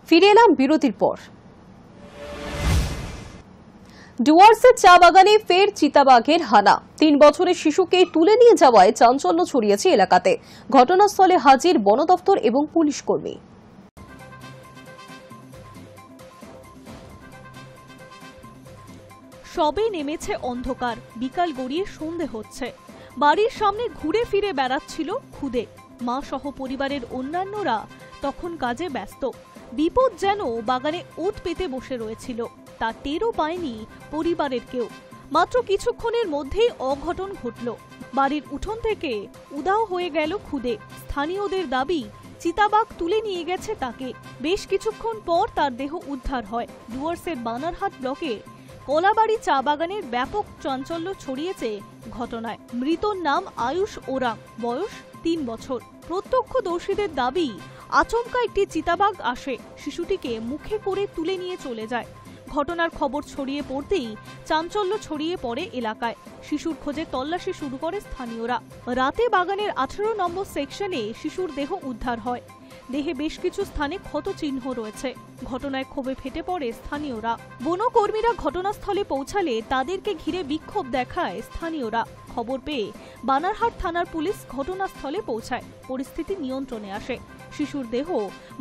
ফিরে এলাম বিরতির পর। ডুয়ার্সের চা বাগানে ফের চিতাবাঘের হানা। 3 বছরের শিশুকে তুলে নিয়ে যাওয়ায় চাঞ্চল্য ছড়িয়েছে এলাকাতে। ঘটনাস্থলে হাজির বন দপ্তর এবং পুলিশ কর্মী। সবে নেমেছে অন্ধকার, বিকাল গড়িয়ে সন্ধে হচ্ছে। বাড়ির সামনে ঘুরে ফিরে বেড়াচ্ছিল খুদে। মা সহ পরিবারের অন্যান্যরা তখন কাজে ব্যস্ত। বিপদ যেন বাগানে ওত পেতে বসে রয়েছিল, তা টেরও পায়নি পরিবারের কেউ। মাত্র কিছুক্ষণের মধ্যেই অঘটন ঘটল। বাড়ির উঠোন থেকে উধাও হয়ে গেল খুদে। স্থানীয়দের দাবি, চিতাবাঘ তুলে নিয়ে গেছে তাকে। বেশ কিছুক্ষণ পর তার দেহ উদ্ধার হয়। ডুয়ার্সের বানারহাট ব্লকে কলাবাড়ি চা বাগানের ব্যাপক চাঞ্চল্য ছড়িয়েছে ঘটনায়। মৃতর নাম আয়ুষ ওরাং, বয়স 3 বছর। প্রত্যক্ষদর্শীদের দাবি, আচমকা একটি চিতাবাঘ আসে, শিশুটিকে মুখে করে তুলে নিয়ে চলে যায়। ঘটনার খবর ছড়িয়ে পড়তেই চাঞ্চল্য ছড়িয়ে পড়ে এলাকায়। শিশুর খোঁজে তল্লাশি শুরু করে স্থানীয়রা। রাতে বাগানের 18 নম্বর সেকশনে শিশুর দেহ উদ্ধার হয়। দেহে বেশ কিছু স্থানে ক্ষত চিহ্ন রয়েছে। ঘটনায় ক্ষোভে ফেটে পড়ে স্থানীয়রা। বনকর্মীরা ঘটনাস্থলে পৌঁছালে তাদেরকে ঘিরে বিক্ষোভ দেখায় স্থানীয়রা। খবর পেয়ে বানারহাট থানার পুলিশ ঘটনাস্থলে পৌঁছায়। পরিস্থিতি নিয়ন্ত্রণে আসে। শিশুর দেহ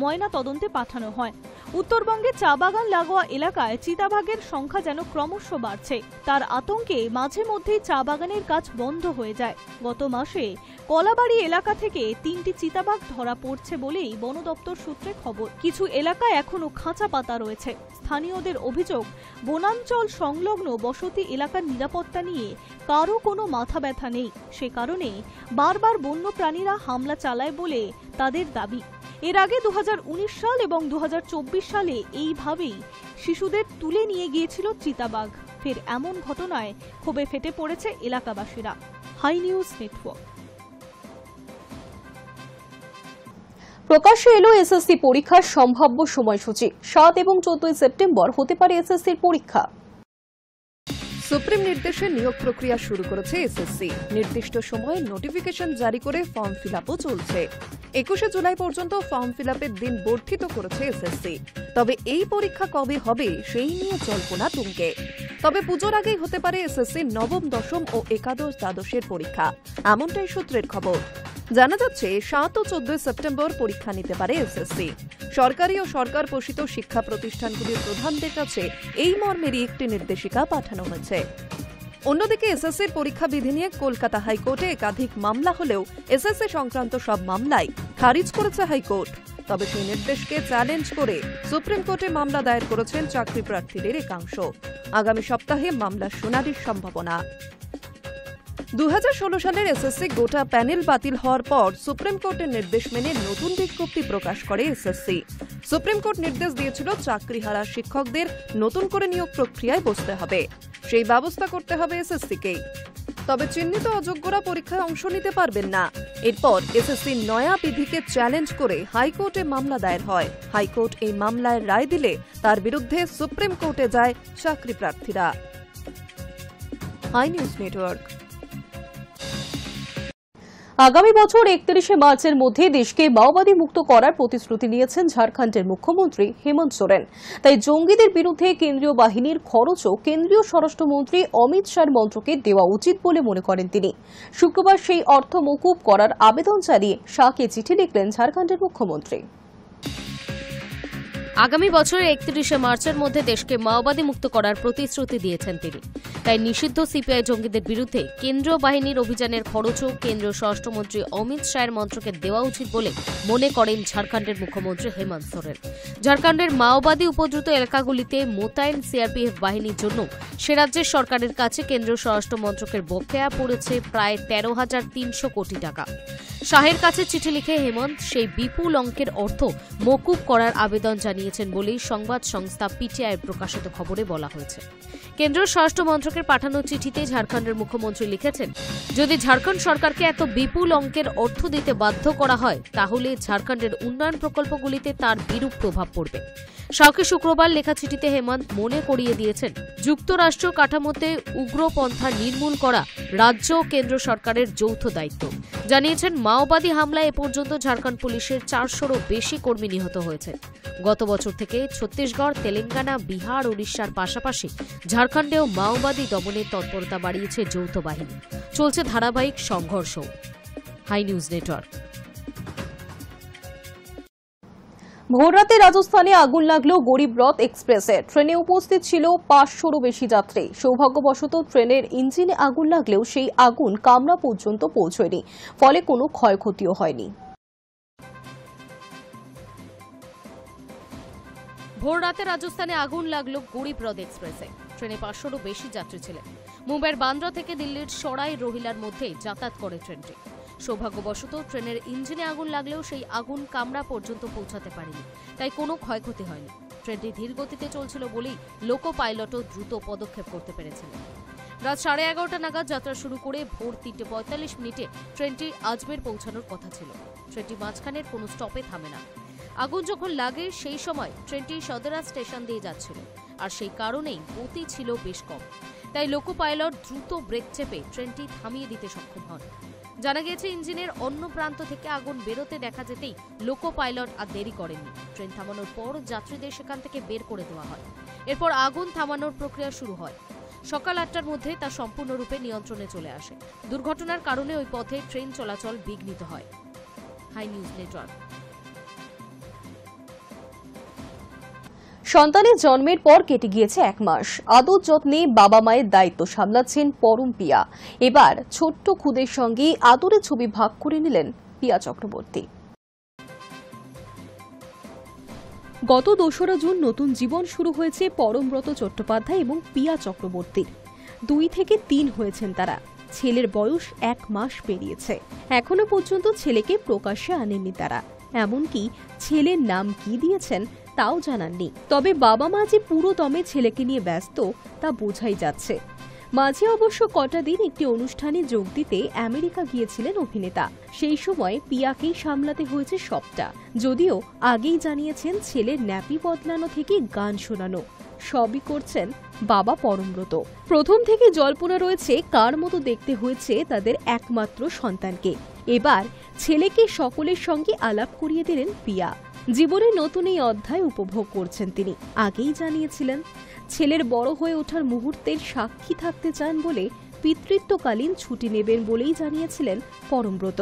ময়না তদন্তে পাঠানো হয়। উত্তরবঙ্গে চা বাগান লাগোয়া এলাকায় চিতাবাঘের সংখ্যা যেন ক্রমশ বাড়ছে। তার আতঙ্কে মাঝে মধ্যেই চা বাগানের কাজ বন্ধ হয়ে যায়। গত মাসে কলাবাড়ি এলাকা থেকে 3টি চিতাবাঘ ধরা পড়ছে বলেই বন দপ্তর সূত্রে খবর। কিছু এলাকায় এখনো খাঁচা পাতা রয়েছে। স্থানীয়দের অভিযোগ, বনাঞ্চল সংলগ্ন বসতি এলাকার নিরাপত্তা নিয়ে কারো কোনো মাথা ব্যথা নেই। সে কারণে বারবার বন্য প্রাণীরা হামলা চালায় বলে তাদের দাবি। এর আগে 2019 সাল এবং 2024 সালে এইভাবেই শিশুদের তুলে নিয়ে গিয়েছিল চিতাবাঘ। ফের এমন ঘটনায় ক্ষোভে ফেটে পড়েছে এলাকাবাসীরা। High news network. প্রকাশ্যে এলো এসএসসি পরীক্ষার সম্ভাব্য সময়সূচি। 7 এবং 14 সেপ্টেম্বর হতে পারে এসএসসির পরীক্ষা। সুপ্রিম নির্দেশে নিয়োগ প্রক্রিয়া শুরু করেছে এসএসসি। নির্দিষ্ট সময়ে নোটিফিকেশন জারি করে ফর্ম ফিলআপও চলছে। 21 জুলাই পর্যন্ত ফর্ম ফিলআপের দিন বর্ধিত করেছে এসএসসি। তবে এই পরীক্ষা কবে হবে সেই নিয়ে জল্পনা তুঙ্গে। তবে পুজোর আগেই হতে পারে এসএসসির নবম, দশম ও একাদশ, দ্বাদশের পরীক্ষা, এমনটাই সূত্রের খবর। জানা যাচ্ছে 7 ও 14 সেপ্টেম্বর পরীক্ষা নিতে পারে এসএসসি। সরকারি ও সরকার পোষিত শিক্ষা প্রতিষ্ঠানগুলির প্রধানদের কাছে এই মর্মেরই একটি নির্দেশিকা পাঠানো হয়েছে। অন্যদিকে এসএসসির পরীক্ষা বিধি নিয়ে কলকাতা হাইকোর্টে একাধিক মামলা হলেও এসএসসি সংক্রান্ত সব মামলাই খারিজ করেছে হাইকোর্ট। তবে সেই নির্দেশকে চ্যালেঞ্জ করে সুপ্রিম কোর্টে মামলা দায়ের করেছেন চাকরি প্রার্থীদের একাংশ। আগামী সপ্তাহে মামলার শুনানির সম্ভাবনা। 2016 সালের এসএসসি গোটা প্যানেল বাতিল হওয়ার পর সুপ্রিম কোর্টের নির্দেশ মেনে নতুন বিজ্ঞপ্তি প্রকাশ করে এসএসসি। সুপ্রিম কোর্ট নির্দেশ দিয়েছিল চাকরিহারা শিক্ষকদের নতুন করে নিয়োগ প্রক্রিয়ায় বসতে হবে। সেই ব্যবস্থা করতে হবে এসএসসিকেই। তবে চিহ্নিত অযোগ্যরা পরীক্ষায় অংশ নিতে পারবেন না। এরপর এসএসসির নয়া বিধিকে চ্যালেঞ্জ করে হাইকোর্টে মামলা দায়ের হয়। হাইকোর্ট এই মামলায় রায় দিলে তার বিরুদ্ধে সুপ্রিম কোর্টে যায় চাকরি প্রার্থীরা। Hi news network. আগামী বছর 31 মার্চের মধ্যে দেশকে মাওবাদী মুক্ত করার প্রতিশ্রুতি নিয়েছেন ঝাড়খণ্ডের মুখ্যমন্ত্রী হেমন্ত সোরেন। তাই জঙ্গিদের বিরুদ্ধে কেন্দ্রীয় বাহিনীর খরচও কেন্দ্রীয় স্বরাষ্ট্রমন্ত্রী অমিত শাহর মন্ত্রকে দেওয়া উচিত বলে মনে করেন তিনি। শুক্রবার সেই অর্থ মকুব করার আবেদন জানিয়ে শাহকে চিঠি লিখলেন ঝাড়খণ্ডের মুখ্যমন্ত্রী। আগামী বছরের 31 মার্চের মধ্যে দেশকে মাওবাদী মুক্ত করার প্রতিশ্রুতি দিয়েছেন তিনি। তাই নিষিদ্ধ সিপিআই জঙ্গিদের বিরুদ্ধে কেন্দ্রীয় বাহিনীর অভিযানের খরচও কেন্দ্রীয় স্বরাষ্ট্রমন্ত্রী অমিত শাহের মন্ত্রকে দেওয়া উচিত বলে মনে করেন ঝাড়খণ্ডের মুখ্যমন্ত্রী হেমন্ত সোরেন। ঝাড়খণ্ডের মাওবাদী উপদ্রুত এলাকাগুলিতে মোতায়েন সিআরপিএফ বাহিনীর জন্য সে রাজ্যের সরকারের কাছে কেন্দ্রীয় স্বরাষ্ট্র মন্ত্রকের বকেয়া পড়েছে প্রায় 13,300 কোটি টাকা। শাহের কাছে চিঠি লিখে হেমন্ত সেই বিপুল অঙ্কের অর্থ মকুব করার আবেদন জানিয়েছেন বলেই সংবাদ সংস্থা পিটিআই প্রকাশিত খবরে বলা হয়েছে। কেন্দ্রীয় স্বরাষ্ট্র মন্ত্রকের পাঠানো চিঠিতে ঝাড়খণ্ডের মুখ্যমন্ত্রী লিখেছেন, যদি ঝাড়খণ্ড সরকারকে এত বিপুল অঙ্কের অর্থ দিতে বাধ্য করা হয় তাহলে ঝাড়খণ্ডের উন্নয়ন প্রকল্পগুলিতে তার বিরূপ প্রভাব পড়বে। শাহকে শুক্রবার লেখা চিঠিতে হেমন্ত মনে করিয়ে দিয়েছেন, যুক্তরাষ্ট্র কাঠামোতে উগ্রপন্থা নির্মূল করা রাজ্য ও কেন্দ্র সরকারের যৌথ দায়িত্ব। জানিয়েছেন, মাওবাদী হামলায় এ পর্যন্ত ঝাড়খণ্ড পুলিশের 400-রও বেশি কর্মী নিহত হয়েছেন। গত বছর থেকে ছত্তিশগড়, তেলেঙ্গানা, বিহার, ওড়িশার পাশাপাশি ঝাড়খণ্ডেও মাওবাদী দমনের তৎপরতা বাড়িয়েছে যৌথ বাহিনী। চলছে ধারাবাহিক সংঘর্ষ। Hi news network. ভোররাতে রাজস্থানে আগুন লাগলো গরিব রথ এক্সপ্রেসে। ট্রেনে উপস্থিত ছিল 500-রও বেশি যাত্রী। সৌভাগ্যবশত ট্রেনের ইঞ্জিনে আগুন লাগলেও সেই আগুন কামরা পর্যন্ত পৌঁছয়নি, ফলে কোনো ক্ষয়ক্ষতিও হয়নি। ভোররাতে রাজস্থানে আগুন লাগলো গরিব রথ এক্সপ্রেসে। ট্রেনে 500-রও বেশি যাত্রী ছিলেন। মুম্বাইয়ের বান্দ্রা থেকে দিল্লির সরাই রোহিলার মধ্যে যাতায়াত করে ট্রেনটি। সৌভাগ্যবশত ট্রেনের ইঞ্জিনে আগুন লাগলেও সেই আগুন কামরা পর্যন্ত পৌঁছাতে পারেনি, তাই কোনো ক্ষয়ক্ষতি হয়নি। ট্রেনটি ধীর গতিতে চলছিল বলেই লোকো পাইলটও দ্রুত পদক্ষেপ করতে পেরেছিলেন। রাত 11:30 নাগাদ যাত্রা শুরু করে ভোর 3:45 ট্রেনটি আজমের পৌঁছানোর কথা ছিল। ট্রেনটি মাঝখানের কোনো স্টপে থামে না। আগুন যখন লাগে সেই সময় ট্রেনটি সদরা স্টেশন দিয়ে যাচ্ছিল, আর সেই কারণেই গতি ছিল বেশ কম। তাই লোকো পাইলট দ্রুত ব্রেক চেপে ট্রেনটি থামিয়ে দিতে সক্ষম হন। জানা গেছে, ইঞ্জিনের অন্য প্রান্ত থেকে আগুন বেরোতে দেখা যেতেই লোকো পাইলট আর দেরি করেননি। ট্রেন থামানোর পর যাত্রীদের সেখান থেকে বের করে দেওয়া হয়। এরপর আগুন থামানোর প্রক্রিয়া শুরু হয়। সকাল 8টার মধ্যে তা সম্পূর্ণরূপে নিয়ন্ত্রণে চলে আসে। দুর্ঘটনার কারণে ওই পথে ট্রেন চলাচল বিঘ্নিত হয়। Hi news network. সন্তানের জন্মের পর কেটে গিয়েছে 1 মাস। আদর যত্নে বাবা মায়ের দায়িত্ব সামলাচ্ছেন পরম পিয়া। এবার ছোট্ট খুদের সঙ্গে আদরের ছবি ভাগ করে নিলেন পিয়া চক্রবর্তী। গত 2রা জুন নতুন জীবন শুরু হয়েছে পরমব্রত চট্টোপাধ্যায় এবং পিয়া চক্রবর্তীর। 2 থেকে 3 হয়েছেন তারা। ছেলের বয়স 1 মাস পেরিয়েছে। এখনো পর্যন্ত ছেলেকে প্রকাশ্যে আনেননি তারা। এমনকি ছেলের নাম কি দিয়েছেন তাও জানাননি। তবে বাবা মা যে পুরো দমে ছেলেকে নিয়ে ব্যস্ত তা বোঝাই যাচ্ছে। মাঝে অবশ্য কটা দিন একটি অনুষ্ঠানে যোগ দিতে আমেরিকা গিয়েছিলেন অভিনেতা। সেই সময় পিয়াকেই সামলাতে হয়েছে সবটা। যদিও আগেই জানিয়েছেন ছেলের ন্যাপি বদলানো থেকে গান শোনানো সবই করছেন বাবা পরমব্রত। প্রথম থেকে জল্পনা রয়েছে কার মতো দেখতে হয়েছে তাদের একমাত্র সন্তানকে। এবার ছেলেকে সকলের সঙ্গে আলাপ করিয়ে দিলেন পিয়া। জীবনের নতুন এই অধ্যায় উপভোগ করছেন তিনি। আগেই জানিয়েছিলেন ছেলের বড় হয়ে ওঠার মুহূর্তের সাক্ষী থাকতে চান বলে পিতৃত্বকালীন ছুটি নেবেন বলেই জানিয়েছিলেন পরমব্রত।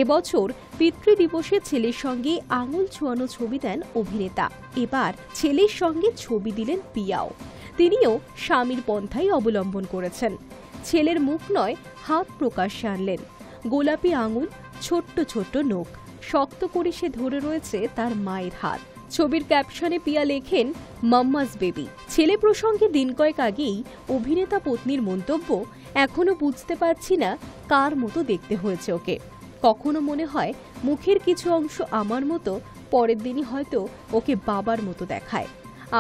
এবছর পিতৃদিবসে ছেলের সঙ্গে আঙুল ছোঁয়ানো ছবি দেন অভিনেতা। এবার ছেলের সঙ্গে ছবি দিলেন পিয়াও। তিনিও স্বামীর পন্থাই অবলম্বন করেছেন। ছেলের মুখ নয়, হাত প্রকাশ্যে আনলেন। গোলাপি আঙুল, ছোট্ট ছোট্ট নখ, শক্ত করে সে ধরে রয়েছে তার মায়ের হাত। ছবির ক্যাপশনে পিয়া লেখেন, মাম্মাস বেবি। ছেলে প্রসঙ্গে দিন কয়েক আগেই অভিনেতা পত্নীর মন্তব্য, এখনো বুঝতে পারছি না কার মতো দেখতে হয়েছে ওকে। কখনো মনে হয় মুখের কিছু অংশ আমার মতো, পরের দিনই হয়তো ওকে বাবার মতো দেখায়।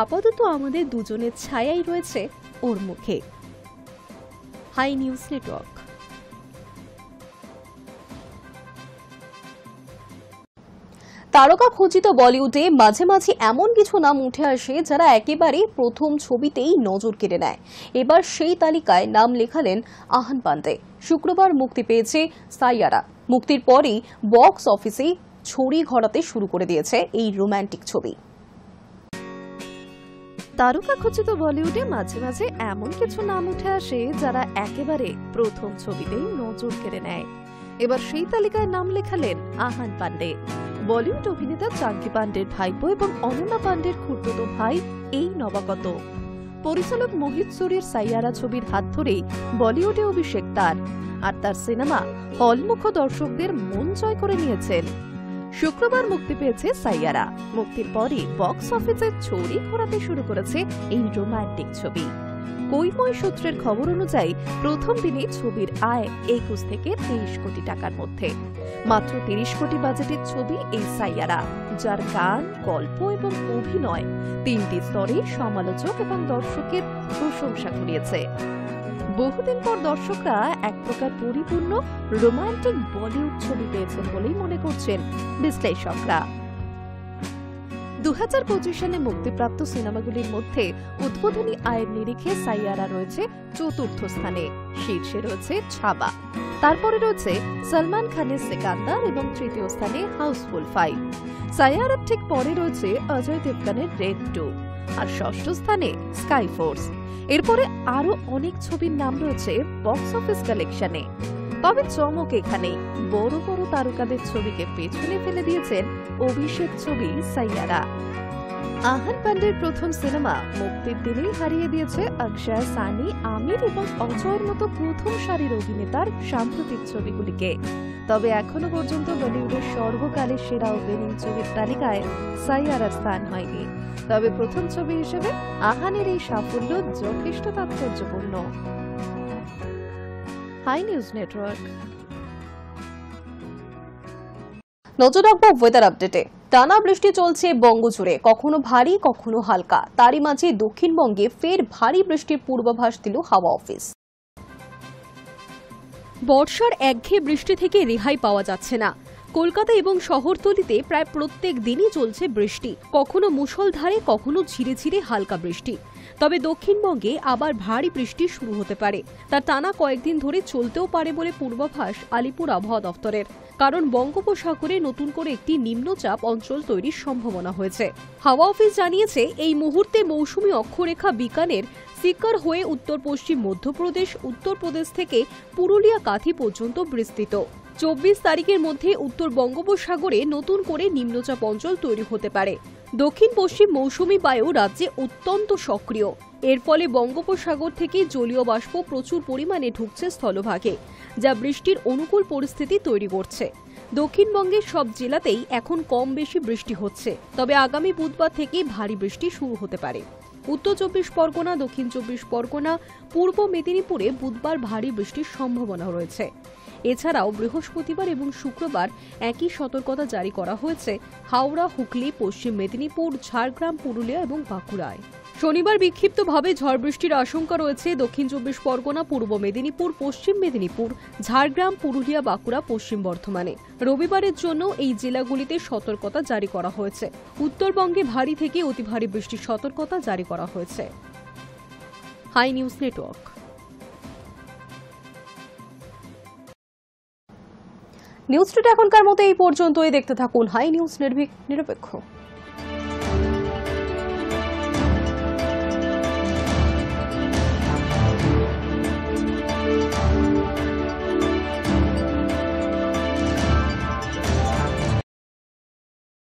আপাতত আমাদের দুজনের ছায়াই রয়েছে ওর মুখে। Hi news network. তারকা খচিত বলিউডে মাঝে মাঝে এমন কিছু নাম উঠে আসে যারা একেবারে প্রথম ছবিতেই নজর কেড়ে নেয়। এবার সেই তালিকায় নাম লেখালেন আহান পান্ডে। শুক্রবার মুক্তি পেয়েছে সাইয়ারা। মুক্তির পরই বক্স অফিসে ছড়ি ঘোরাতে শুরু করে দিয়েছে এই রোমান্টিক ছবি। তারকা খচিত বলিউডে মাঝে মাঝে এমন কিছু নাম উঠে আসে যারা একেবারে প্রথম ছবিতেই নজর কেড়ে নেয়। এবার সেই তালিকায় নাম লেখালেন আহান পান্ডে। বলিউড অভিনেতা চাঙ্কি পান্ডের ভাইপো এবং অনন্যা পান্ডের খুড়তুতো ভাই এই নবাগত। পরিচালক মোহিত সুরির সাইয়ারা ছবির হাত ধরেই বলিউডে অভিষেক তার। আর তার সিনেমা হলমুখ দর্শকদের মন জয় করে নিয়েছেন। শুক্রবার মুক্তি পেয়েছে সাইয়ারা। মুক্তির পরই বক্স অফিসে ছড়ি ঘোরাতে শুরু করেছে এই রোমান্টিক ছবি। কৈময় সূত্রের খবর অনুযায়ী প্রথম দিনে ছবির আয় 21 থেকে 23 কোটি টাকার মধ্যে। মাত্র 30 কোটি বাজেটের ছবি এই সাইয়ারা, যার গান, গল্প এবং অভিনয় 3টি স্তরে সমালোচক এবং দর্শকের প্রশংসা কুড়িয়েছে। বহুদিন পর দর্শকরা এক প্রকার পরিপূর্ণ রোমান্টিক বলিউড ছবি পেয়েছেন বলেই মনে করছেন বিশ্লেষকরা। 2025 সালে মুক্তিপ্রাপ্ত সিনেমাগুলির মধ্যে উদ্বোধনী আয়ের নিরিখে সাইয়ারা রয়েছে চতুর্থ স্থানে, শীর্ষে রয়েছে ছাবা, তারপরে রয়েছে সলমান খানের সিকান্দার এবং তৃতীয় স্থানে হাউসফুল 5। সাইয়ারার ঠিক পরে রয়েছে অজয় দেবগনের রেড 2 আর ষষ্ঠ স্থানে স্কাই ফোর্স। এরপরে আরো অনেক ছবির নাম রয়েছে বক্স অফিস কালেকশনে। তবে চমক এখানেই, বড় বড় তারকাদের ছবিকে পেছনে ফেলে দিয়েছেন অভিষেক ছবি সাইয়ারা। আহান পান্ডের প্রথম সিনেমা মুক্তির দিনেই হারিয়ে দিয়েছে অক্ষয়, সানি, আমির এবং অজয়ের মতো প্রথম সারির অভিনেতার সাম্প্রতিক ছবিগুলিকে। তবে এখনো পর্যন্ত বলিউডের সর্বকালের সেরা ওপেনিং ছবির তালিকায় সাইয়ারার স্থান হয়নি। তবে প্রথম ছবি হিসেবে আহানের এই সাফল্য যথেষ্ট তাৎপর্যপূর্ণ। Hi news network. নজর রাখবো ওয়েদার আপডেটে। টানা বৃষ্টি চলছে বঙ্গজুড়ে, কখনো ভারী কখনো হালকা। তারই মাঝে দক্ষিণবঙ্গে ফের ভারী বৃষ্টির পূর্বাভাস দিল হাওয়া অফিস। বর্ষার একঘেয়ে বৃষ্টি থেকে রেহাই পাওয়া যাচ্ছে না। কলকাতা এবং শহরতলিতে প্রায় প্রত্যেক দিনই চলছে বৃষ্টি, কখনো মুষলধারে কখনো ঝিরিঝিরি হালকা বৃষ্টি। তবে দক্ষিণবঙ্গে আবার ভারী বৃষ্টি শুরু হতে পারে, তা টানা কয়েকদিন ধরে চলতেও পারে বলে পূর্বাভাস আলিপুর আবহাওয়া দফতরের। কারণ বঙ্গোপসাগরে নতুন করে একটি নিম্নচাপ অঞ্চল তৈরির সম্ভাবনা হয়েছে। হাওয়া অফিস জানিয়েছে, এই মুহূর্তে মৌসুমী অক্ষরেখা বিকানের সিকার হয়ে উত্তর পশ্চিম মধ্যপ্রদেশ, উত্তরপ্রদেশ থেকে পুরুলিয়া কাঁথি পর্যন্ত বিস্তৃত। 24 তারিখের মধ্যে উত্তর বঙ্গোপসাগরে নতুন করে নিম্নচাপ অঞ্চল তৈরি হতে পারে। দক্ষিণ পশ্চিম মৌসুমী বায়ু রাজ্যে অত্যন্ত সক্রিয়। এর ফলে বঙ্গোপসাগর থেকে জলীয় বাষ্প প্রচুর পরিমাণে ঢুকছে স্থলভাগে, যা বৃষ্টির অনুকূল পরিস্থিতি তৈরি করছে। দক্ষিণবঙ্গের সব জেলাতেই এখন কম বেশি বৃষ্টি হচ্ছে, তবে আগামী বুধবার থেকে ভারী বৃষ্টি শুরু হতে পারে। উত্তর 24 পরগনা, দক্ষিণ 24 পরগনা, পূর্ব মেদিনীপুরে বুধবার ভারী বৃষ্টির সম্ভাবনা রয়েছে। এছাড়াও বৃহস্পতিবার এবং শুক্রবার একই সতর্কতা জারি করা হয়েছে হাওড়া, হুগলি, পশ্চিম মেদিনীপুর, ঝাড়গ্রাম, পুরুলিয়া এবং বাঁকুড়ায়। শনিবার বিক্ষিপ্তভাবে ঝড় বৃষ্টির আশঙ্কা রয়েছে দক্ষিণ 24 পরগনা, পূর্ব মেদিনীপুর, পশ্চিম মেদিনীপুর, ঝাড়গ্রাম, পুরুলিয়া, বাঁকুড়া, পশ্চিম বর্ধমানে। রবিবারের জন্য এই জেলাগুলিতে সতর্কতা জারি করা হয়েছে। উত্তরবঙ্গে ভারী থেকে অতি ভারী বৃষ্টির সতর্কতা জারি করা হয়েছে। Hi news network. News today এখনকার মতো এই পর্যন্তই। দেখতে থাকুন হাই নিউজ নিরপেক্ষ।